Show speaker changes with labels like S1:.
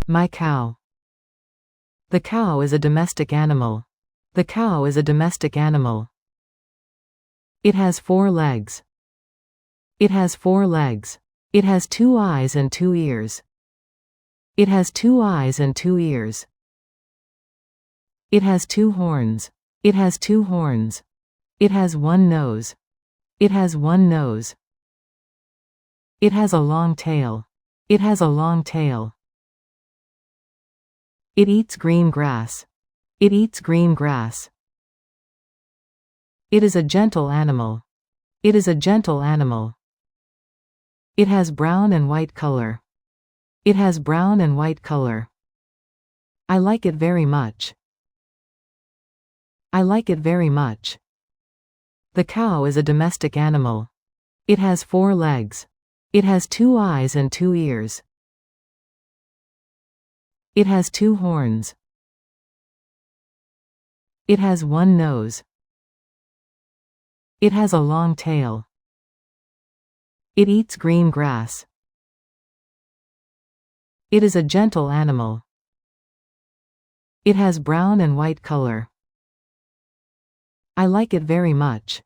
S1: My cow. The cow is a domestic animal. The cow is a domestic animal. It has 4 legs. It has 4 legs. It has 2 eyes and 2 ears. It has 2 eyes and 2 ears. It has 2 horns. It has 2 horns. It has 1 nose. It has 1 nose. It has a long tail. It has a long tail. It eats green grass. It eats green grass. It is a gentle animal. It is a gentle animal. It has brown and white color. It has brown and white color. I like it very much. I like it very much. The cow is a domestic animal. It has 4 legs. It has 2 eyes and 2 ears. It has 2 horns. It has 1 nose. It has a long tail. It eats green grass. It is a gentle animal. It has brown and white color. I like it very much.